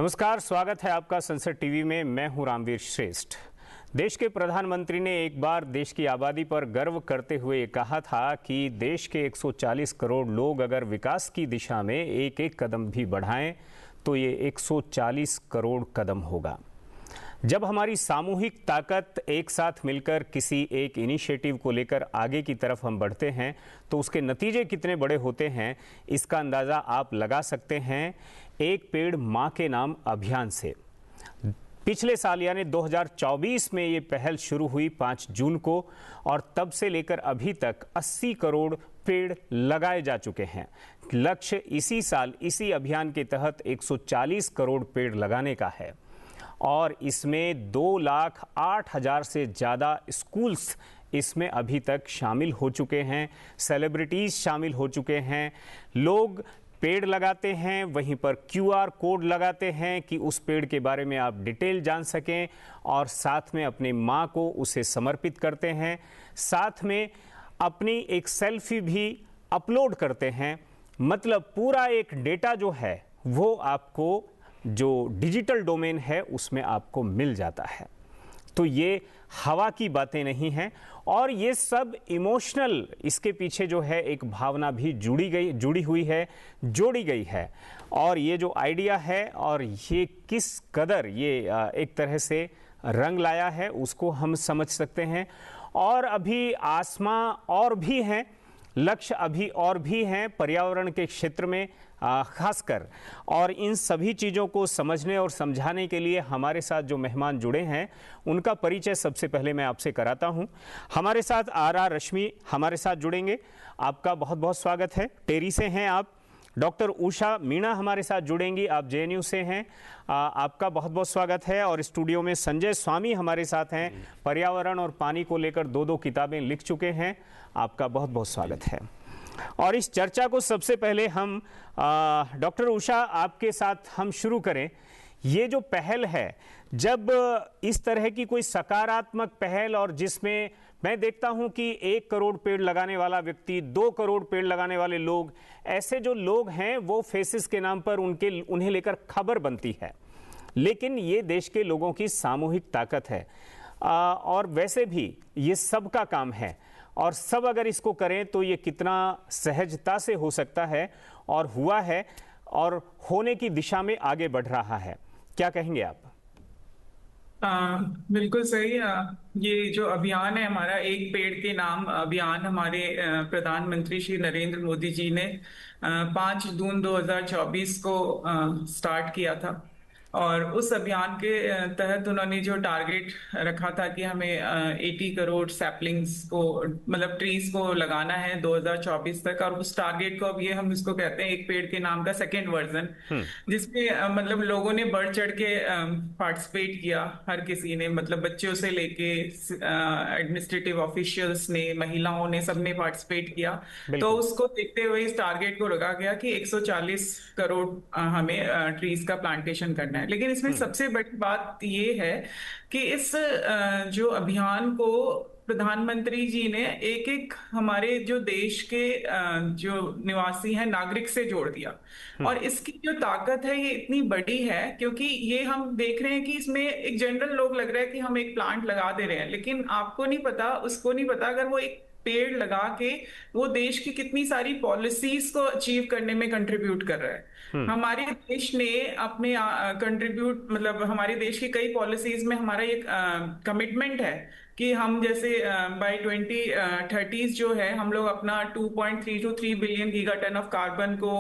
नमस्कार, स्वागत है आपका संसद टीवी में। मैं हूं रामवीर श्रेष्ठ। देश के प्रधानमंत्री ने एक बार देश की आबादी पर गर्व करते हुए कहा था कि देश के 140 करोड़ लोग अगर विकास की दिशा में एक एक कदम भी बढ़ाएं तो ये 140 करोड़ कदम होगा। जब हमारी सामूहिक ताकत एक साथ मिलकर किसी एक इनिशिएटिव को लेकर आगे की तरफ हम बढ़ते हैं तो उसके नतीजे कितने बड़े होते हैं, इसका अंदाज़ा आप लगा सकते हैं एक पेड़ माँ के नाम अभियान से। पिछले साल यानी 2024 में ये पहल शुरू हुई 5 जून को, और तब से लेकर अभी तक 80 करोड़ पेड़ लगाए जा चुके हैं। लक्ष्य इसी साल इसी अभियान के तहत 140 करोड़ पेड़ लगाने का है, और इसमें 2,08,000 से ज़्यादा स्कूल्स इसमें अभी तक शामिल हो चुके हैं। सेलिब्रिटीज़ शामिल हो चुके हैं। लोग पेड़ लगाते हैं, वहीं पर QR कोड लगाते हैं कि उस पेड़ के बारे में आप डिटेल जान सकें, और साथ में अपनी माँ को उसे समर्पित करते हैं। साथ में अपनी एक सेल्फी भी अपलोड करते हैं। मतलब पूरा एक डेटा जो है वो आपको जो डिजिटल डोमेन है उसमें आपको मिल जाता है। तो ये हवा की बातें नहीं हैं, और ये सब इमोशनल, इसके पीछे जो है एक भावना भी जोड़ी गई है। और ये जो आइडिया है और ये किस कदर ये एक तरह से रंग लाया है उसको हम समझ सकते हैं। और अभी आसमां और भी हैं, लक्ष्य अभी और भी हैं पर्यावरण के क्षेत्र में खासकर। और इन सभी चीज़ों को समझने और समझाने के लिए हमारे साथ जो मेहमान जुड़े हैं उनका परिचय सबसे पहले मैं आपसे कराता हूं। हमारे साथ RR रश्मि हमारे साथ जुड़ेंगे। आपका बहुत बहुत स्वागत है। टेरी से हैं आप। डॉक्टर उषा मीणा हमारे साथ जुड़ेंगी, आप JNU से हैं। आपका बहुत बहुत स्वागत है। और स्टूडियो में संजय स्वामी हमारे साथ हैं, पर्यावरण और पानी को लेकर 2 किताबें लिख चुके हैं। आपका बहुत बहुत स्वागत है। और इस चर्चा को सबसे पहले हम डॉक्टर उषा आपके साथ हम शुरू करें। ये जो पहल है, जब इस तरह की कोई सकारात्मक पहल, और जिसमें मैं देखता हूं कि 1 करोड़ पेड़ लगाने वाला व्यक्ति, 2 करोड़ पेड़ लगाने वाले लोग, ऐसे जो लोग हैं वो फेसेस के नाम पर उन्हें लेकर खबर बनती है। लेकिन ये देश के लोगों की सामूहिक ताकत है, और वैसे भी ये सबका काम है, और सब अगर इसको करें तो ये कितना सहजता से हो सकता है, और हुआ है, और होने की दिशा में आगे बढ़ रहा है। क्या कहेंगे आप? बिल्कुल सही। ये जो अभियान है हमारा, एक पेड़ के नाम अभियान, हमारे प्रधानमंत्री श्री नरेंद्र मोदी जी ने 5 जून 2024 को स्टार्ट किया था। और उस अभियान के तहत उन्होंने जो टारगेट रखा था कि हमें 80 करोड़ सैपलिंग्स को, मतलब ट्रीज को लगाना है 2024 तक। और उस टारगेट को अब ये हम इसको कहते हैं एक पेड़ के नाम का सेकेंड वर्जन, जिसमें मतलब लोगों ने बढ़ चढ़ के पार्टिसिपेट किया। हर किसी ने, मतलब बच्चों से लेके एडमिनिस्ट्रेटिव ऑफिशियल्स ने, महिलाओं ने, सबने पार्टिसिपेट किया। तो उसको देखते हुए इस टारगेट को रखा गया कि 140 करोड़ हमें ट्रीज का प्लांटेशन करना है। लेकिन इसमें सबसे बड़ी बात ये है कि इस जो अभियान को प्रधानमंत्री जी ने एक एक हमारे जो देश के जो निवासी हैं, नागरिक से जोड़ दिया। और इसकी जो ताकत है ये इतनी बड़ी है, क्योंकि ये हम देख रहे हैं कि इसमें एक जनरल लोग लग रहा है कि हम एक प्लांट लगा दे रहे हैं, लेकिन आपको नहीं पता, उसको नहीं पता, अगर वो एक पेड़ लगा के वो देश की कितनी सारी पॉलिसीज को अचीव करने में कंट्रीब्यूट कर रहा है। हमारे देश ने अपने कंट्रीब्यूट, मतलब हमारे देश की कई पॉलिसीज में हमारा एक कमिटमेंट है कि हम जैसे बाय 2030 जो है, हम लोग अपना 2.3 to 3 billion gigaton of carbon को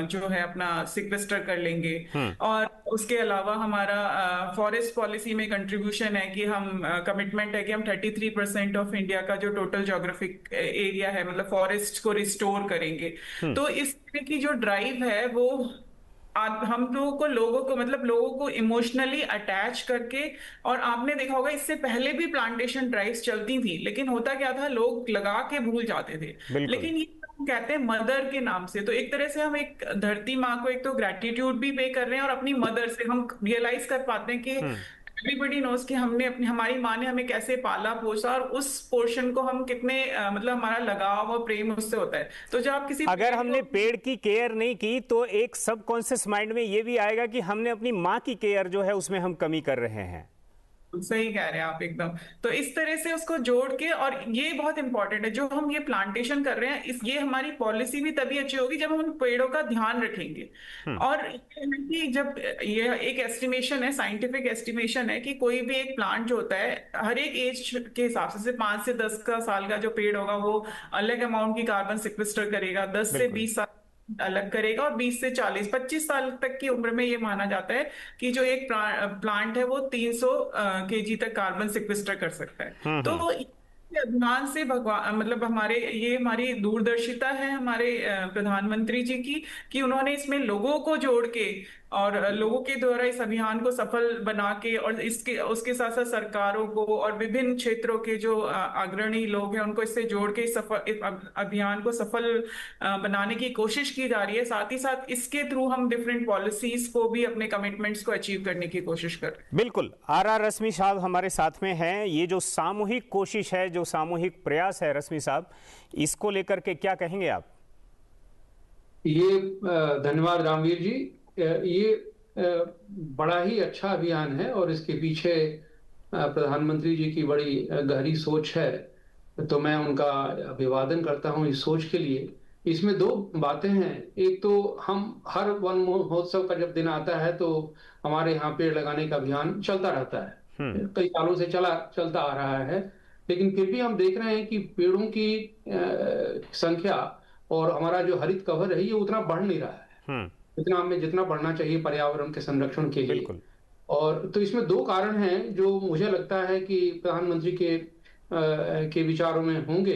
जो है अपना सिक्वेस्टर कर लेंगे। और उसके अलावा हमारा फॉरेस्ट पॉलिसी में कंट्रीब्यूशन है कि हम कमिटमेंट है कि हम 33% ऑफ इंडिया का जो टोटल ज्योग्राफिक एरिया है, मतलब फॉरेस्ट को रिस्टोर करेंगे। तो इस तरह की जो ड्राइव है वो हम लोगों को मतलब लोगों को इमोशनली अटैच करके। और आपने देखा होगा इससे पहले भी प्लांटेशन ड्राइव्स चलती थी, लेकिन होता क्या था, लोग लगा के भूल जाते थे। लेकिन ये हम कहते हैं मदर के नाम से, तो एक तरह से हम एक धरती माँ को एक तो ग्रेटिट्यूड भी पे कर रहे हैं, और अपनी मदर से हम रियलाइज कर पाते हैं कि एवरीबडी नोज कि हमने अपनी हमारी माँ ने हमें कैसे पाला पोसा, और उस पोर्शन को हम कितने मतलब हमारा लगाव और प्रेम उससे होता है। तो जब आप किसी अगर पेड़ हमने को पेड़ की केयर नहीं की तो एक सबकॉन्शियस माइंड में ये भी आएगा कि हमने अपनी माँ की केयर जो है उसमें हम कमी कर रहे हैं। सही कह रहे हैं आप एकदम। तो इस तरह से उसको जोड़ के, और ये बहुत इंपॉर्टेंट है जो हम ये प्लांटेशन कर रहे हैं, इस ये हमारी पॉलिसी भी तभी अच्छी होगी जब हम उन पेड़ों का ध्यान रखेंगे। और ये है कि जब ये एक एस्टिमेशन है, साइंटिफिक एस्टिमेशन है कि कोई भी एक प्लांट जो होता है हर एक एज के हिसाब से, जैसे 5 से 10 का साल का जो पेड़ होगा वो अलग अमाउंट की कार्बन सिक्वेस्टर करेगा, 10 से बिल्कुल। 20 साल अलग करेगा, और 20 से 40 25 साल तक की उम्र में ये माना जाता है कि जो एक प्लांट है वो 300 केजी तक कार्बन सिक्वेस्टर कर सकता है। तो इस अभियान से भगवान मतलब हमारे ये हमारी दूरदर्शिता है हमारे प्रधानमंत्री जी की, कि उन्होंने इसमें लोगों को जोड़ के और लोगों के द्वारा इस अभियान को सफल बना के, और इसके उसके साथ साथ सरकारों को और विभिन्न क्षेत्रों के जो अग्रणी लोग हैं उनको इससे जोड़ के इस अभियान को सफल बनाने की कोशिश की जा रही है। साथ ही साथ इसके थ्रू हम डिफरेंट पॉलिसीज को भी, अपने कमिटमेंट्स को अचीव करने की कोशिश कर रहे हैं। बिल्कुल, आर रश्मि साहब हमारे साथ में हैं। ये जो सामूहिक कोशिश है, जो सामूहिक प्रयास है, रश्मि साहब, इसको लेकर के क्या कहेंगे आप? ये धन्यवाद रामवीर जी। ये बड़ा ही अच्छा अभियान है और इसके पीछे प्रधानमंत्री जी की बड़ी गहरी सोच है। तो मैं उनका अभिवादन करता हूं इस सोच के लिए। इसमें दो बातें हैं। एक तो हम हर वन महोत्सव का जब दिन आता है तो हमारे यहाँ पेड़ लगाने का अभियान चलता रहता है, कई सालों से चलता आ रहा है। लेकिन फिर भी हम देख रहे हैं कि पेड़ों की संख्या और हमारा जो हरित कवर है ये उतना बढ़ नहीं रहा है जितना हमें जितना बढ़ना चाहिए पर्यावरण के संरक्षण के लिए। बिल्कुल। और तो इसमें दो कारण हैं जो मुझे लगता है कि प्रधानमंत्री के विचारों में होंगे।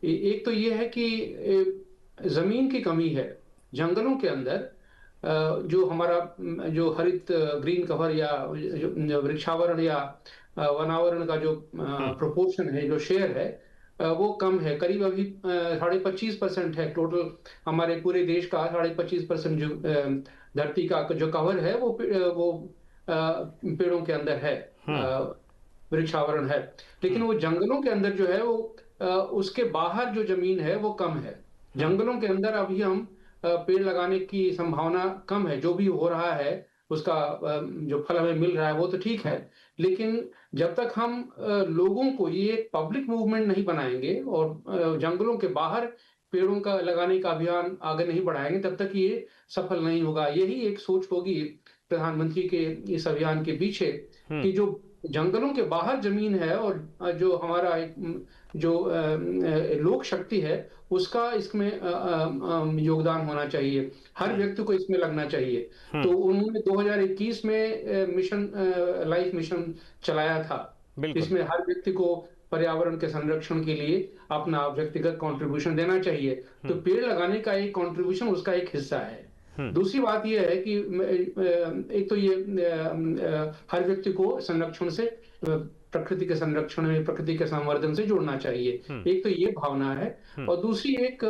एक तो ये है कि जमीन की कमी है जंगलों के अंदर। जो हमारा जो हरित ग्रीन कवर या जो वृक्षावरण या वनावरण का जो प्रोपोर्शन है, जो शेयर है, वो कम है। करीब अभी 25.5% है टोटल हमारे पूरे देश का। 25.5% जो धरती का जो कवर है वो पेड़ों के अंदर है, वृक्षावरण है। लेकिन वो जंगलों के अंदर जो है वो उसके बाहर जो जमीन है वो कम है। जंगलों के अंदर अभी हम पेड़ लगाने की संभावना कम है। जो भी हो रहा है उसका जो फल हमें मिल रहा है वो तो ठीक है, लेकिन जब तक हम लोगों को ये पब्लिक मूवमेंट नहीं बनाएंगे और जंगलों के बाहर पेड़ों का लगाने का अभियान आगे नहीं बढ़ाएंगे तब तक ये सफल नहीं होगा। यही एक सोच होगी प्रधानमंत्री के इस अभियान के पीछे कि जो जंगलों के बाहर जमीन है और जो हमारा जो लोक शक्ति है उसका इसमें योगदान होना चाहिए। हर व्यक्ति को इसमें लगना चाहिए। तो उन्होंने 2021 में मिशन लाइफ मिशन चलाया था। इसमें हर व्यक्ति को पर्यावरण के संरक्षण के लिए अपना व्यक्तिगत कंट्रीब्यूशन देना चाहिए। तो पेड़ लगाने का एक कंट्रीब्यूशन उसका एक हिस्सा है। दूसरी बात यह है कि एक तो ये हर व्यक्ति को संरक्षण से, प्रकृति के संरक्षण में, प्रकृति के संवर्धन से जोड़ना चाहिए। एक तो ये भावना है। और दूसरी एक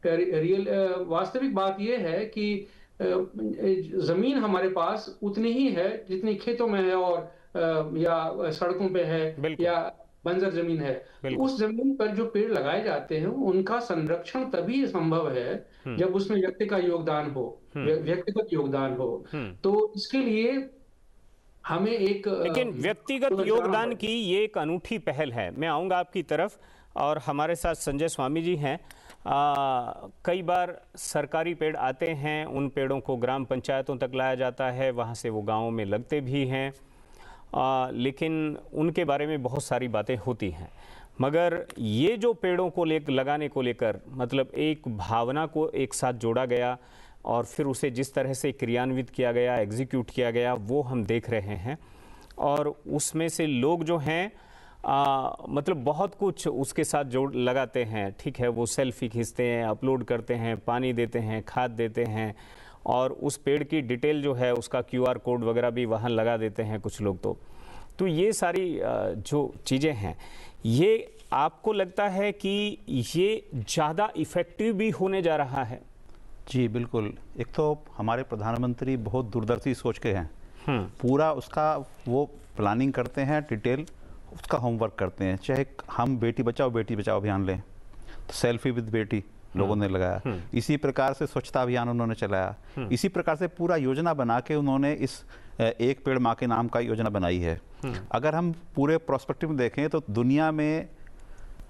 रियल वास्तविक बात यह है कि जमीन हमारे पास उतनी ही है जितनी खेतों में है और या सड़कों पे है या बंजर जमीन है। उस जमीन पर जो पेड़ लगाए जाते हैं उनका संरक्षण तभी संभव है जब उसमें व्यक्ति का योगदान हो, व्यक्तिगत योगदान हो। तो इसके लिए हमें एक लेकिन व्यक्तिगत योगदान की ये एक अनूठी पहल है। मैं आऊंगा आपकी तरफ, और हमारे साथ संजय स्वामी जी हैं। कई बार सरकारी पेड़ आते हैं, उन पेड़ों को ग्राम पंचायतों तक लाया जाता है, वहाँ से वो गाँवों में लगते भी हैं, लेकिन उनके बारे में बहुत सारी बातें होती हैं। मगर ये जो पेड़ों को लगाने को लेकर मतलब एक भावना को एक साथ जोड़ा गया और फिर उसे जिस तरह से क्रियान्वित किया गया, एग्जीक्यूट किया गया, वो हम देख रहे हैं। और उसमें से लोग जो हैं मतलब बहुत कुछ उसके साथ जोड़ लगाते हैं। ठीक है, वो सेल्फी खींचते हैं, अपलोड करते हैं, पानी देते हैं, खाद देते हैं, और उस पेड़ की डिटेल जो है उसका QR कोड वगैरह भी वहाँ लगा देते हैं कुछ लोग। तो ये सारी जो चीज़ें हैं, ये आपको लगता है कि ये ज़्यादा इफ़ेक्टिव भी होने जा रहा है? जी बिल्कुल। एक तो हमारे प्रधानमंत्री बहुत दूरदर्शी सोच के हैं। पूरा उसका वो प्लानिंग करते हैं, डिटेल उसका होमवर्क करते हैं। चाहे हम बेटी बचाओ अभियान लें तो सेल्फी विद बेटी लोगों ने लगाया, इसी प्रकार से स्वच्छता अभियान उन्होंने चलाया, इसी प्रकार से पूरा योजना बना के उन्होंने इस एक पेड़ माँ के नाम का योजना बनाई है। अगर हम पूरे प्रोस्पेक्टिव में देखें तो दुनिया में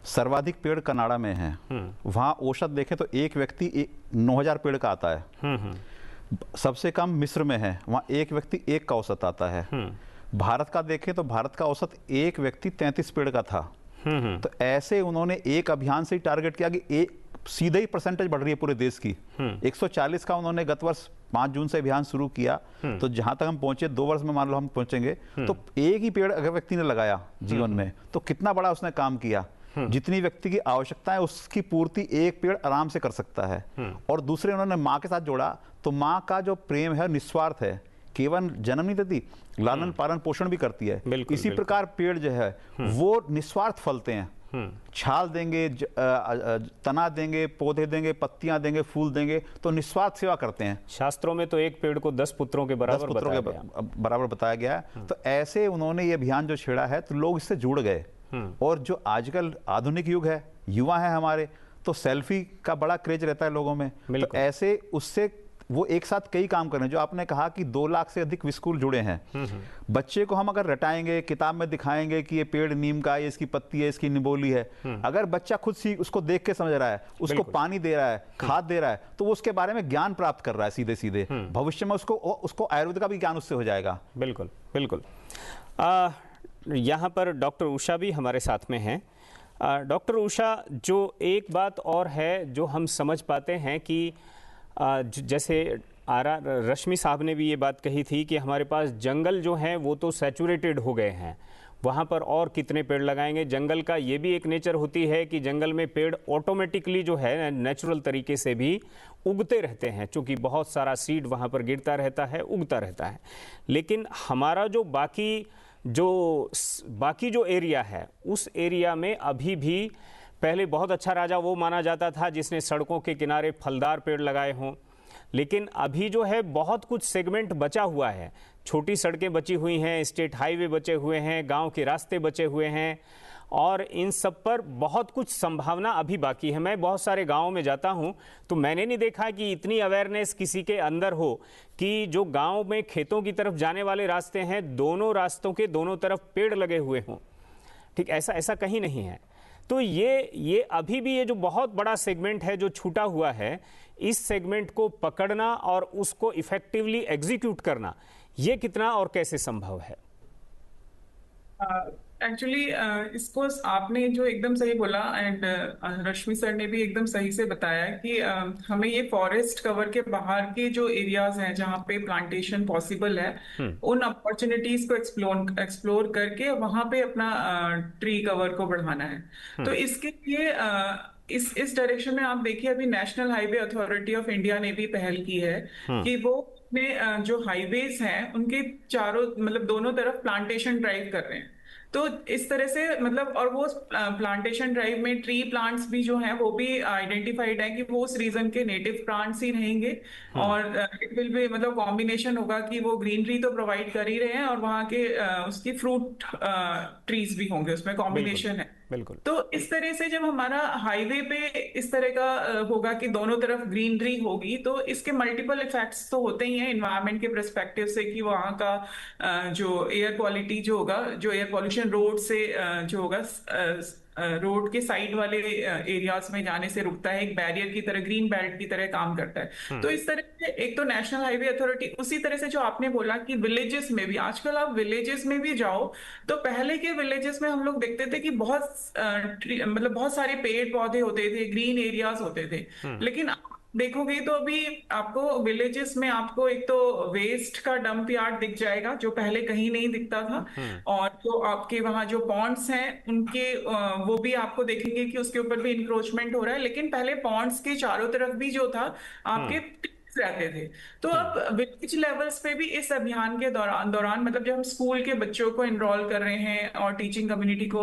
सर्वाधिक पेड़ कनाडा में हैं, वहाँ औसत देखें तो एक व्यक्ति 9000 पेड़ का आता है। सबसे कम मिस्र में है, वहाँ एक व्यक्ति 1 का औसत आता है। भारत का देखें तो भारत का औसत एक व्यक्ति 33 पेड़ का था। तो ऐसे उन्होंने एक अभियान से ही टारगेट किया कि एक सीधे ही परसेंटेज बढ़ रही है पूरे देश की। 140 का उन्होंने गत वर्ष 5 जून से अभियान शुरू किया, तो जहां तक हम पहुंचे 2 वर्ष में मान लो हम पहुंचेंगे, तो एक ही पेड़ अगर व्यक्ति ने लगाया जीवन में तो कितना बड़ा उसने काम किया। जितनी व्यक्ति की आवश्यकता है उसकी पूर्ति एक पेड़ आराम से कर सकता है। और दूसरे उन्होंने माँ के साथ जोड़ा, तो माँ का जो प्रेम है निस्वार्थ है, केवल जन्म नहीं देती, लालन पालन पोषण भी करती है। इसी प्रकार पेड़ जो है वो निस्वार्थ फलते हैं, छाल देंगे, तना देंगे, पौधे देंगे, पत्तियां देंगे, फूल देंगे, तो निस्वार्थ सेवा करते हैं। शास्त्रों में तो एक पेड़ को 10 पुत्रों के बराबर बताया गया है। तो ऐसे उन्होंने ये अभियान जो छेड़ा है तो लोग इससे जुड़ गए। और जो आजकल आधुनिक युग है, युवा है हमारे, तो सेल्फी का बड़ा क्रेज रहता है लोगों में। तो ऐसे उससे वो एक साथ कई काम कर रहे हैं। जो आपने कहा कि 2 लाख से अधिक स्कूल जुड़े हैं। बच्चे को हम अगर रटाएंगे, किताब में दिखाएंगे कि ये पेड़ नीम का है, इसकी पत्ती है, इसकी निबोली है, अगर बच्चा खुद उसको देख के समझ रहा है, उसको पानी दे रहा है, खाद दे रहा है, तो वो उसके बारे में ज्ञान प्राप्त कर रहा है सीधे सीधे। भविष्य में उसको आयुर्वेद का भी ज्ञान उससे हो जाएगा। बिल्कुल बिल्कुल। यहाँ पर डॉक्टर उषा भी हमारे साथ में हैं। डॉक्टर उषा, जो एक बात और है जो हम समझ पाते हैं कि जैसे रश्मि साहब ने भी ये बात कही थी कि हमारे पास जंगल जो हैं वो तो सैचुरेटेड हो गए हैं, वहाँ पर और कितने पेड़ लगाएंगे। जंगल का ये भी एक नेचर होती है कि जंगल में पेड़ ऑटोमेटिकली जो है नेचुरल तरीके से भी उगते रहते हैं, क्योंकि बहुत सारा सीड वहाँ पर गिरता रहता है, उगता रहता है। लेकिन हमारा जो बाकी जो एरिया है, उस एरिया में अभी भी पहले बहुत अच्छा राजा वो माना जाता था जिसने सड़कों के किनारे फलदार पेड़ लगाए हों, लेकिन अभी जो है बहुत कुछ सेगमेंट बचा हुआ है। छोटी सड़कें बची हुई हैं, स्टेट हाईवे बचे हुए हैं, गांव के रास्ते बचे हुए हैं, और इन सब पर बहुत कुछ संभावना अभी बाकी है। मैं बहुत सारे गांवों में जाता हूं तो मैंने नहीं देखा कि इतनी अवेयरनेस किसी के अंदर हो कि जो गांव में खेतों की तरफ जाने वाले रास्ते हैं, दोनों रास्तों के दोनों तरफ पेड़ लगे हुए हों। ठीक, ऐसा कहीं नहीं है। तो ये अभी भी ये जो बहुत बड़ा सेगमेंट है जो छूटा हुआ है, इस सेगमेंट को पकड़ना और उसको इफेक्टिवली एग्जीक्यूट करना, ये कितना और कैसे संभव है? एक्चुअली इसको आपने जो एकदम सही बोला, एंड रश्मि सर ने भी एकदम सही से बताया कि हमें ये फॉरेस्ट कवर के बाहर के जो एरियाज हैं जहाँ पे प्लांटेशन पॉसिबल है, उन अपॉर्चुनिटीज को एक्सप्लोर करके वहां पे अपना ट्री कवर को बढ़ाना है। तो इसके लिए इस डायरेक्शन में आप देखिए, अभी national highway authority of India ने भी पहल की है कि वो अपने जो हाईवेज हैं उनके चारों मतलब दोनों तरफ प्लांटेशन ड्राइव कर रहे हैं। तो इस तरह से मतलब, और वो प्लांटेशन ड्राइव में ट्री प्लांट्स भी जो हैं वो भी आइडेंटिफाइड है कि वो उस रीजन के नेटिव प्लांट्स ही रहेंगे, और इट विल बी मतलब कॉम्बिनेशन होगा कि वो ग्रीनरी तो प्रोवाइड कर ही रहे हैं और वहाँ के उसकी फ्रूट ट्रीज भी होंगे, उसमें कॉम्बिनेशन है। बिल्कुल। तो इस तरह से जब हमारा हाईवे पे इस तरह का होगा कि दोनों तरफ ग्रीनरी होगी, तो इसके मल्टीपल इफेक्ट्स तो होते ही हैं एनवायरनमेंट के पर्सपेक्टिव से, कि वहाँ का जो एयर क्वालिटी जो होगा, जो एयर पॉल्यूशन रोड से जो होगा, रोड के साइड वाले एरियाज में जाने से रुकता है, एक बैरियर की तरह, ग्रीन बेल्ट की तरह काम करता है। तो इस तरह से एक तो नेशनल हाईवे अथॉरिटी, उसी तरह से जो आपने बोला कि विलेजेस में भी, आजकल आप विलेजेस में भी जाओ तो पहले के विलेजेस में हम लोग देखते थे कि मतलब बहुत सारे पेड़ पौधे होते थे, ग्रीन एरियाज होते थे, लेकिन देखोगे तो अभी आपको विलेजेस में आपको एक तो वेस्ट का डंप यार्ड दिख जाएगा जो पहले कहीं नहीं दिखता था, और जो आपके वहाँ जो पॉन्ड्स हैं उनके वो भी आपको देखेंगे कि उसके ऊपर भी इंक्रोचमेंट हो रहा है। लेकिन पहले पॉन्ड्स के चारों तरफ भी जो था आपके रहते थे। तो अब विलेज लेवल्स पे भी इस अभियान के दौरान मतलब जब हम स्कूल के बच्चों को इनरोल कर रहे हैं और टीचिंग कम्युनिटी को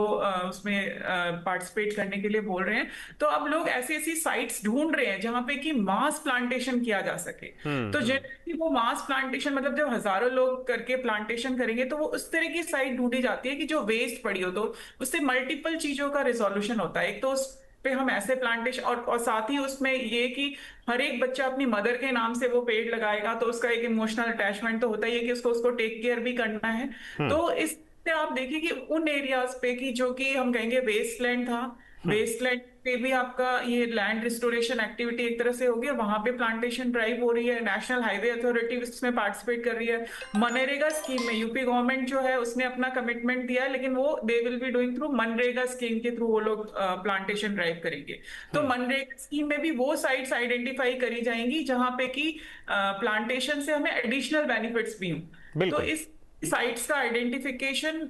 उसमें पार्टिसिपेट करने के लिए बोल रहे हैं, तो अब लोग ऐसी ऐसी साइट्स ढूंढ रहे हैं जहां पे कि मास प्लांटेशन किया जा सके। तो जनरली वो मास प्लांटेशन मतलब जब हजारों लोग करके प्लांटेशन करेंगे तो वो उस तरह की साइट ढूंढी जाती है कि जो वेस्ट पड़ी हो, तो उससे मल्टीपल चीजों का रिजोल्यूशन होता है। एक तो पे हम ऐसे प्लांटेशन और साथ ही उसमें ये कि हर एक बच्चा अपनी मदर के नाम से वो पेड़ लगाएगा, तो उसका एक इमोशनल अटैचमेंट तो होता ही है कि उसको उसको टेक केयर भी करना है। तो इससे आप देखिए कि उन एरियाज पे कि जो कि हम कहेंगे वेस्टलैंड था, वेस्टलैंड पे भी आपका ये लैंड रिस्टोरेशन एक्टिविटी एक तरह से होगी और वहां पे प्लांटेशन ड्राइव हो रही है। नेशनल हाईवे अथॉरिटी इसमें पार्टिसिपेट कर रही है। मनरेगा स्कीम में यूपी गवर्नमेंट जो है उसने अपना कमिटमेंट दिया है, लेकिन वो they will be doing through MNREGA scheme के थ्रू वो लोग प्लांटेशन ड्राइव करेंगे। तो मनरेगा स्कीम में भी वो साइट्स आइडेंटिफाई करी जाएंगी जहां पे कि प्लांटेशन से हमें एडिशनल बेनिफिट्स भी हों। तो इस साइट्स का आइडेंटिफिकेशन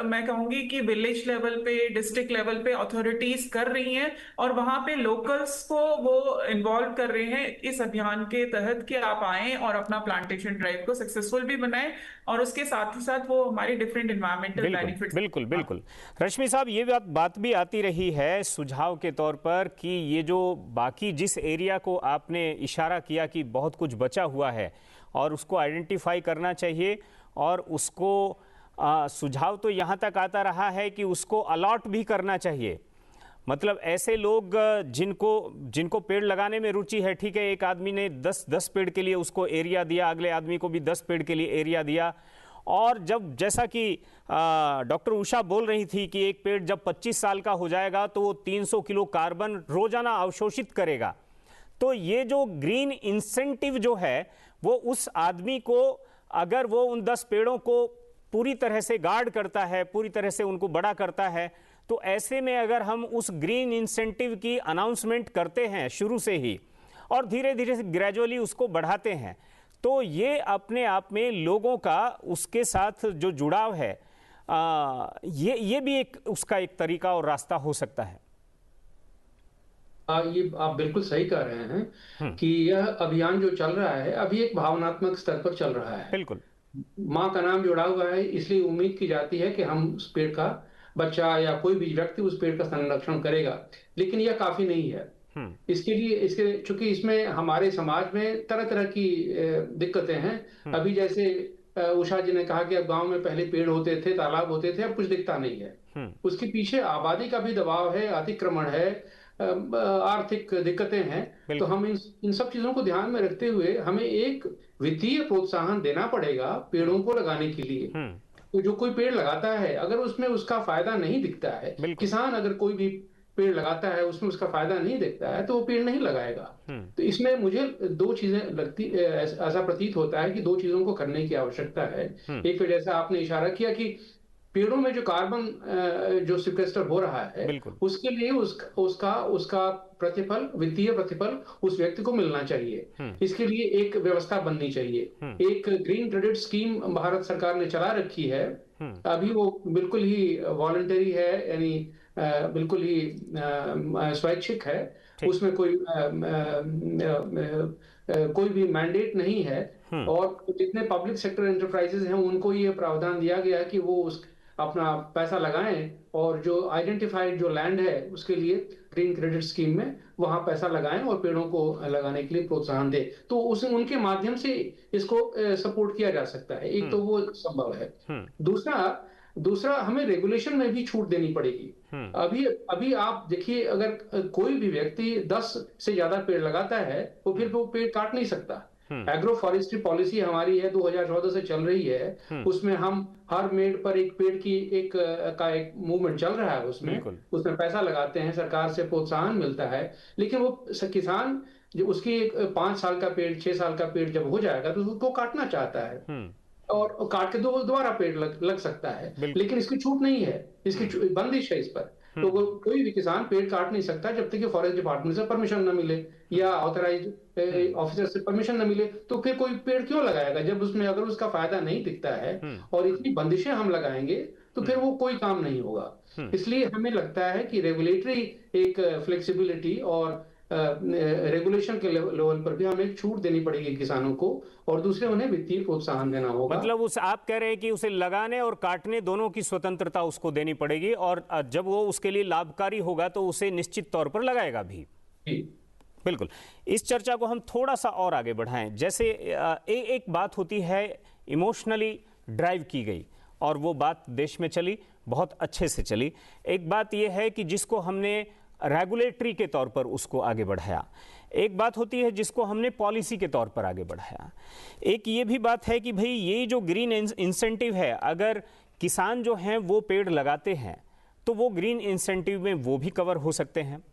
मैं कहूंगी कि विलेज लेवल पे, डिस्ट्रिक्ट लेवल पे अथॉरिटीज कर रही हैं और वहां पे लोकल्स को वो इन्वॉल्व कर रहे हैं इस अभियान के तहत कि आप आएं और अपना प्लांटेशन ड्राइव को सक्सेसफुल भी बनाएं और उसके साथ ही साथ वो हमारी डिफरेंट एनवायरमेंटल बेनिफिट्स। बिल्कुल बिल्कुल रश्मि साहब, ये बात भी आती रही है सुझाव के तौर पर कि ये जो बाकी जिस एरिया को आपने इशारा किया कि बहुत कुछ बचा हुआ है और उसको आइडेंटिफाई करना चाहिए और उसको सुझाव तो यहाँ तक आता रहा है कि उसको अलॉट भी करना चाहिए। मतलब ऐसे लोग जिनको पेड़ लगाने में रुचि है, ठीक है, एक आदमी ने 10 पेड़ के लिए उसको एरिया दिया, अगले आदमी को भी 10 पेड़ के लिए एरिया दिया, और जब जैसा कि डॉक्टर उषा बोल रही थी कि एक पेड़ जब 25 साल का हो जाएगा तो वो 300 किलो कार्बन रोजाना अवशोषित करेगा। तो ये जो ग्रीन इंसेंटिव जो है वो उस आदमी को, अगर वो उन 10 पेड़ों को पूरी तरह से गार्ड करता है, पूरी तरह से उनको बड़ा करता है, तो ऐसे में अगर हम उस ग्रीन इंसेंटिव की अनाउंसमेंट करते हैं शुरू से ही और धीरे धीरे ग्रेजुअली उसको बढ़ाते हैं, तो ये अपने आप में लोगों का उसके साथ जो जुड़ाव है ये भी एक उसका एक तरीका और रास्ता हो सकता है। ये आप बिल्कुल सही कह रहे हैं कि यह अभियान जो चल रहा है अभी एक भावनात्मक स्तर पर चल रहा है। बिल्कुल, माँ का नाम जुड़ा हुआ है, इसलिए उम्मीद की जाती है कि हम उस पेड़ का बच्चा या कोई भी व्यक्ति उस पेड़ का संरक्षण करेगा, लेकिन यह काफी नहीं है। इसके चूंकि इसमें हमारे समाज में तरह तरह की दिक्कतें हैं। अभी जैसे उषा जी ने कहा कि अब गांव में पहले पेड़ होते थे, तालाब होते थे, अब कुछ दिखता नहीं है। उसके पीछे आबादी का भी दबाव है, अतिक्रमण है, आर्थिक दिक्कतें हैं। तो हम इन सब चीजों को ध्यान में रखते हुए हमें एक वित्तीय प्रोत्साहन देना पड़ेगा पेड़ों को लगाने के लिए। तो जो कोई पेड़ लगाता है अगर उसमें उसका फायदा नहीं दिखता है, किसान अगर कोई भी पेड़ लगाता है उसमें उसका फायदा नहीं दिखता है, तो वो पेड़ नहीं लगाएगा। तो इसमें मुझे दो चीजें लगती, ऐसा प्रतीत होता है कि दो चीजों को करने की आवश्यकता है। एक तो जैसा आपने इशारा किया कि पेड़ों में जो कार्बन जो सिक्वेस्टर हो रहा है उसके लिए उसका प्रतिफल, वित्तीय प्रतिफल उस व्यक्ति को मिलना चाहिए। इसके लिए एक व्यवस्था बननी चाहिए। एक ग्रीन क्रेडिट स्कीम भारत सरकार ने चला रखी है। अभी वो बिल्कुल ही वॉलंटरी है, यानी बिल्कुल ही स्वैच्छिक है। उसमें कोई भी मैंडेट नहीं है और जितने पब्लिक सेक्टर एंटरप्राइजेज हैं उनको ये प्रावधान दिया गया है कि वो अपना पैसा लगाएं और जो आइडेंटिफाइड जो लैंड है उसके लिए ग्रीन क्रेडिट स्कीम में वहां पैसा लगाएं और पेड़ों को लगाने के लिए प्रोत्साहन दे। तो उनके माध्यम से इसको सपोर्ट किया जा सकता है। एक तो वो संभव है। दूसरा हमें रेगुलेशन में भी छूट देनी पड़ेगी। अभी आप देखिए, अगर कोई भी व्यक्ति 10 से ज्यादा पेड़ लगाता है तो फिर वो पेड़ काट नहीं सकता। एग्रो फॉरेस्ट्री पॉलिसी हमारी है, 2014 से चल रही है। उसमें हम हर मेड़ पर एक पेड़ की एक मूवमेंट चल रहा है। उसमें पैसा लगाते हैं, सरकार से प्रोत्साहन मिलता है। लेकिन वो किसान जो उसकी 5 साल का पेड़, 6 साल का पेड़ जब हो जाएगा तो उसको काटना चाहता है और काट के दोबारा पेड़ लग सकता है। लेकिन इसकी छूट नहीं है, इसकी बंदिश है इस पर। तो कोई भी किसान पेड़ काट नहीं सकता जब तक कि फॉरेस्ट डिपार्टमेंट से परमिशन न मिले या ऑथराइज्ड ऑफिसर से परमिशन न मिले। तो फिर कोई पेड़ क्यों लगाएगा जब उसमें अगर उसका फायदा नहीं दिखता है और इतनी बंदिशें हम लगाएंगे तो फिर वो कोई काम नहीं होगा। इसलिए हमें लगता है कि रेगुलेटरी एक फ्लेक्सिबिलिटी और रेगुलेशन के लेवल पर भी हमें छूट देनी पड़ेगी किसानों को, और दूसरे उन्हें वित्तीय प्रोत्साहन देना होगा। मतलब उस आप कह रहे हैं कि उसे लगाने और काटने दोनों की स्वतंत्रता उसको देनी पड़ेगी, और जब वो उसके लिए लाभकारी होगा तो उसे निश्चित तौर पर लगाएगा भी। बिल्कुल। इस चर्चा को हम थोड़ा सा और आगे बढ़ाएं। जैसे एक बात होती है इमोशनली ड्राइव की गई, और वो बात देश में चली, बहुत अच्छे से चली। एक बात यह है कि जिसको हमने रेगुलेटरी के तौर पर उसको आगे बढ़ाया, एक बात होती है जिसको हमने पॉलिसी के तौर पर आगे बढ़ाया। एक ये भी बात है कि भाई ये जो ग्रीन इंसेंटिव है, अगर किसान जो हैं वो पेड़ लगाते हैं तो वो ग्रीन इंसेंटिव में वो भी कवर हो सकते हैं।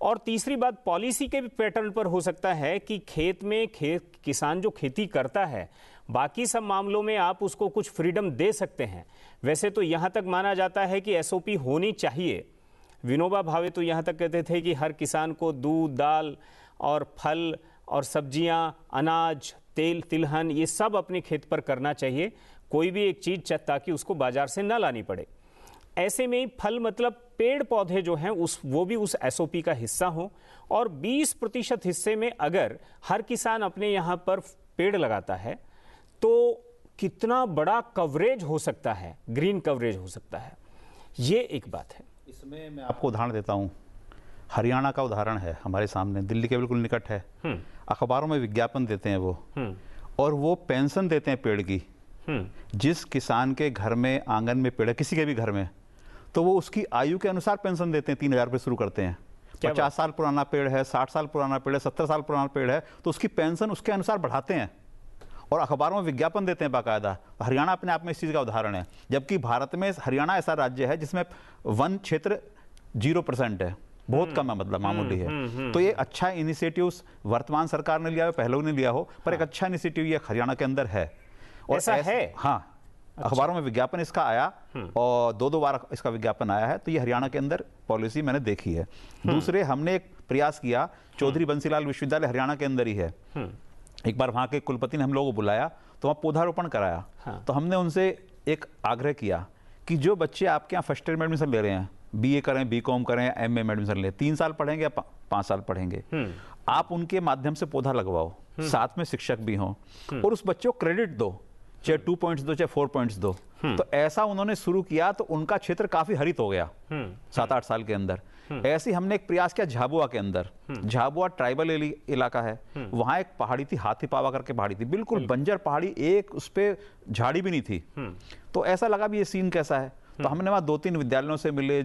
और तीसरी बात पॉलिसी के भी पैटर्न पर हो सकता है कि किसान जो खेती करता है, बाकी सब मामलों में आप उसको कुछ फ्रीडम दे सकते हैं। वैसे तो यहाँ तक माना जाता है कि एसओपी होनी चाहिए। विनोबा भावे तो यहाँ तक कहते थे कि हर किसान को दूध, दाल और फल और सब्जियाँ, अनाज, तेल, तिलहन ये सब अपने खेत पर करना चाहिए, कोई भी एक चीज़ ताकि उसको बाजार से ना लानी पड़े। ऐसे में फल मतलब पेड़ पौधे जो हैं वो भी उस एसओपी का हिस्सा हों, और 20% हिस्से में अगर हर किसान अपने यहाँ पर पेड़ लगाता है तो कितना बड़ा कवरेज हो सकता है, ग्रीन कवरेज हो सकता है। ये एक बात है। इसमें मैं आपको उदाहरण देता हूँ, हरियाणा का उदाहरण है हमारे सामने, दिल्ली के बिल्कुल निकट है। अखबारों में विज्ञापन देते हैं वो, और वो पेंशन देते हैं पेड़ की। जिस किसान के घर में आंगन में पेड़ है, किसी के भी घर में, तो वो उसकी आयु के अनुसार पेंशन देते हैं। 3,000 रुपये शुरू करते हैं। 50 साल पुराना पेड़ है, 60 साल पुराना पेड़ है, 70 साल पुराना पेड़ है, तो उसकी पेंशन उसके अनुसार बढ़ाते हैं और अखबारों में विज्ञापन देते हैं बाकायदा। हरियाणा अपने आप में इस चीज़ का उदाहरण है, जबकि भारत में हरियाणा ऐसा राज्य है जिसमें वन क्षेत्र 0% है, बहुत कम है, मतलब मामूली है। तो ये अच्छा इनिशिएटिव वर्तमान सरकार ने लिया हो, पहले ने लिया हो, पर एक अच्छा इनिशिएटिव ये हरियाणा के अंदर है। और ऐसा है? हाँ, अखबारों में विज्ञापन इसका आया और 2-2 बार इसका विज्ञापन आया है। तो ये हरियाणा के अंदर पॉलिसी मैंने देखी है। दूसरे, हमने एक प्रयास किया, चौधरी बंसीलाल विश्वविद्यालय हरियाणा के अंदर ही है। एक बार वहाँ के कुलपति ने हम लोगों को बुलाया तो वहाँ पौधारोपण कराया। तो हमने उनसे एक आग्रह किया कि जो बच्चे आपके यहाँ फर्स्ट ईयर में एडमिशन ले रहे हैं, बीए करें, बीकॉम करें, एमए में एडमिशन ले, 3 साल पढ़ेंगे या 5 साल पढ़ेंगे, आप उनके माध्यम से पौधा लगवाओ, साथ में शिक्षक भी हों, और उस बच्चे को क्रेडिट दो, चाहे 2 पॉइंट्स दो, चाहे 4 पॉइंट्स दो। तो ऐसा उन्होंने शुरू किया तो उनका क्षेत्र काफी हरित हो गया 7-8 साल के अंदर। ऐसे हमने एक प्रयास किया झाबुआ के अंदर। झाबुआ ट्राइबल इलाका है, वहां एक पहाड़ी थी, हाथी पावा करके पहाड़ी थी, बिल्कुल बंजर पहाड़ी, एक उस पे झाड़ी भी नहीं थी। तो ऐसा लगा भी ये सीन कैसा है। तो हमने वहां 2-3 विद्यालयों से मिले,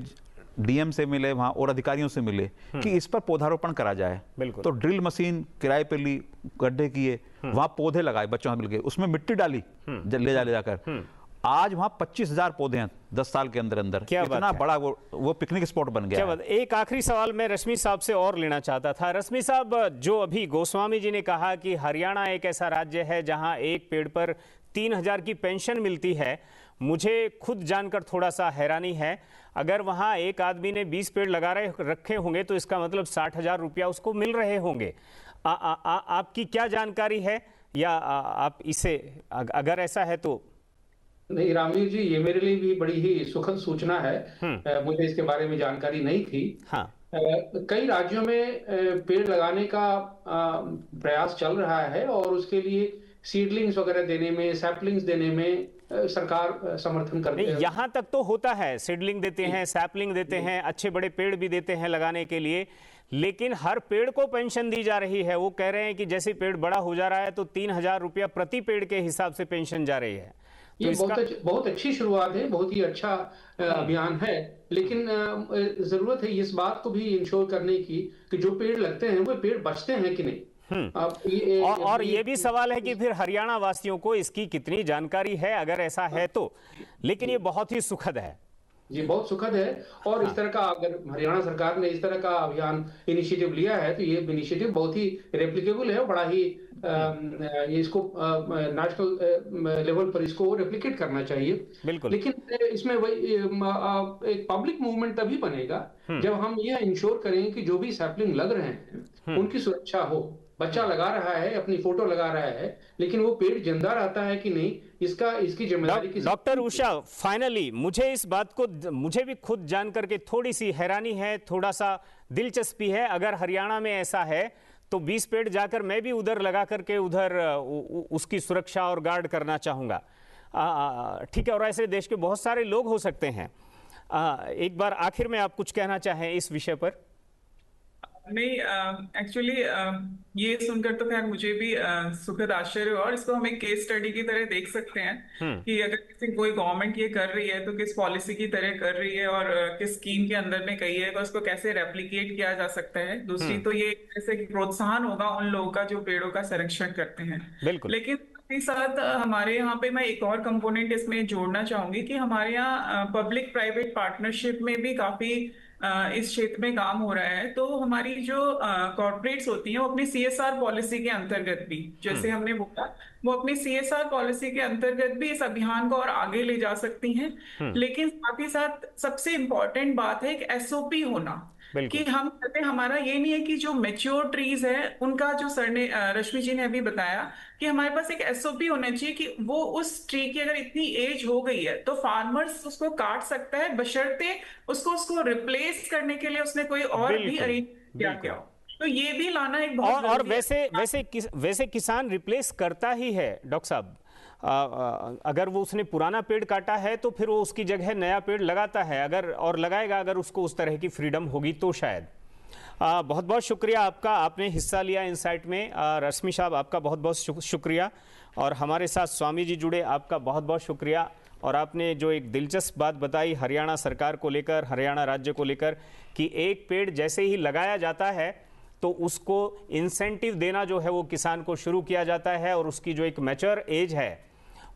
डीएम से मिले, वहां और अधिकारियों से मिले कि इस पर पौधारोपण करा जाए। तो ड्रिल मशीन किराए पे ली, गड्ढे किए, वहां पौधे लगाए बच्चों से मिलकर, उसमें मिट्टी डाली ले जाकर। आज वहां 25,000 पौधे हैं 10 साल के अंदर अंदर। इतना बड़ा वो पिकनिक स्पॉट बन गया है। एक आखिरी सवाल मैं रश्मि साहब से और लेना चाहता था। रश्मि साहब, जो अभी गोस्वामी जी ने कहा कि हरियाणा एक ऐसा राज्य है जहां एक पेड़ पर 3,000 की पेंशन मिलती है, मुझे खुद जानकर थोड़ा सा हैरानी है। अगर वहां एक आदमी ने 20 पेड़ लगा रखे होंगे तो इसका मतलब 60,000 रुपया उसको मिल रहे होंगे। आपकी क्या जानकारी है, या आप इसे अगर ऐसा है तो? नहीं रामवीर जी, ये मेरे लिए भी बड़ी ही सुखद सूचना है। मुझे इसके बारे में जानकारी नहीं थी। हाँ। कई राज्यों में पेड़ लगाने का प्रयास चल रहा है, और उसके लिए सीडलिंग्स वगैरह देने में, सैपलिंग्स देने में सरकार समर्थन करती है। यहाँ तक तो होता है, सीडलिंग देते हैं, सैपलिंग देते हैं, अच्छे बड़े पेड़ भी देते हैं लगाने के लिए, लेकिन हर पेड़ को पेंशन दी जा रही है। वो कह रहे हैं कि जैसे पेड़ बड़ा हो जा रहा है तो 3,000 रुपया प्रति पेड़ के हिसाब से पेंशन जा रही है। ये बहुत अच्छी शुरुआत है, बहुत ही अच्छा अभियान है, लेकिन जरूरत है इस बात को भी इंश्योर करने की कि जो पेड़ लगते हैं वो पेड़ बचते हैं कि नहीं। और ये भी सवाल है कि फिर हरियाणा वासियों को इसकी कितनी जानकारी है, अगर ऐसा है तो। लेकिन ये बहुत ही सुखद है जी, बहुत सुखद है। और इस तरह का, अगर हरियाणा सरकार ने इस तरह का अभियान इनिशिएटिव लिया है तो ये इनिशिएटिव बहुत ही रेप्लिकेबल है, बड़ा ही इसको नेशनल लेवल पर इसको रेप्लिकेट करना चाहिए। बिल्कुल। लेकिन इसमें एक पब्लिक मूवमेंट तभी बनेगा जब हम ये इंश्योर करें कि जो भी सैपलिंग लग रहे हैं उनकी सुरक्षा हो। बच्चा लगा रहा है, अपनी फोटो लगा रहा है, लेकिन वो पेड़ जिंदा रहता है कि नहीं, इसकी जिम्मेदारी डॉक्टर उषा, फाइनली मुझे भी खुद जान करके थोड़ी सी हैरानी है, थोड़ा सा दिलचस्पी है। अगर हरियाणा में ऐसा है तो 20 पेड़ जाकर मैं भी उधर लगा करके उधर उसकी सुरक्षा और गार्ड करना चाहूंगा। ठीक है, और ऐसे देश के बहुत सारे लोग हो सकते हैं। एक बार आखिर में आप कुछ कहना चाहें इस विषय पर? नहीं, एक्चुअली ये सुनकर तो खैर मुझे भी सुखद आश्चर्य हुआ, और इसको हम एक केस स्टडी की तरह देख सकते हैं कि अगर कोई गवर्नमेंट ये कर रही है तो किस पॉलिसी की तरह कर रही है, और किस स्कीम के अंदर में कही है तो उसको कैसे रेप्लिकेट किया जा सकता है। दूसरी तो ये जैसे प्रोत्साहन होगा उन लोगों का जो पेड़ों का संरक्षण करते हैं। बिल्कुल। लेकिन के साथ हमारे यहाँ पे मैं एक और कंपोनेंट इसमें जोड़ना चाहूंगी कि हमारे यहाँ पब्लिक प्राइवेट पार्टनरशिप में भी काफी इस क्षेत्र में काम हो रहा है। तो हमारी जो कॉर्पोरेट्स होती हैं वो अपनी सीएसआर पॉलिसी के अंतर्गत भी, जैसे हमने बोला, वो अपनी सीएसआर पॉलिसी के अंतर्गत भी इस अभियान को और आगे ले जा सकती हैं। लेकिन साथ ही साथ सबसे इम्पोर्टेंट बात है एक एसओपी होना, कि हम कहते हैं हमारा ये नहीं है कि जो मैच्योर ट्रीज है उनका, जो सर ने रश्मि जी ने अभी बताया कि हमारे पास एक एसओपी होना चाहिए कि वो उस ट्री की अगर इतनी एज हो गई है तो फार्मर्स उसको काट सकता है, बशर्ते उसको रिप्लेस करने के लिए उसने कोई और भी अरेंज किया क्या। तो ये भी लाना एक बहुत और वैसे किसान रिप्लेस करता ही है डॉक्टर साहब। अगर वो उसने पुराना पेड़ काटा है तो फिर वो उसकी जगह नया पेड़ लगाता है, अगर और लगाएगा, अगर उसको उस तरह की फ्रीडम होगी तो शायद। बहुत बहुत शुक्रिया आपका, आपने हिस्सा लिया इनसाइट में। रश्मि साहब आपका बहुत बहुत शुक्रिया, और हमारे साथ स्वामी जी जुड़े, आपका बहुत बहुत शुक्रिया। और आपने जो एक दिलचस्प बात बताई हरियाणा सरकार को लेकर, हरियाणा राज्य को लेकर, कि एक पेड़ जैसे ही लगाया जाता है तो उसको इंसेंटिव देना जो है वो किसान को शुरू किया जाता है, और उसकी जो एक मैच्योर एज है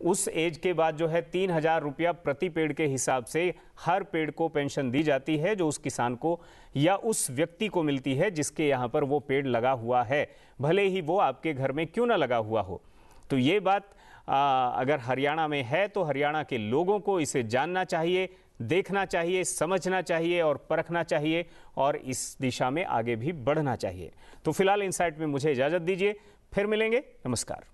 उस एज के बाद जो है 3,000 रुपया प्रति पेड़ के हिसाब से हर पेड़ को पेंशन दी जाती है, जो उस किसान को या उस व्यक्ति को मिलती है जिसके यहाँ पर वो पेड़ लगा हुआ है, भले ही वो आपके घर में क्यों ना लगा हुआ हो। तो ये बात अगर हरियाणा में है तो हरियाणा के लोगों को इसे जानना चाहिए, देखना चाहिए, समझना चाहिए और परखना चाहिए, और इस दिशा में आगे भी बढ़ना चाहिए। तो फिलहाल इनसाइट में मुझे इजाज़त दीजिए, फिर मिलेंगे, नमस्कार।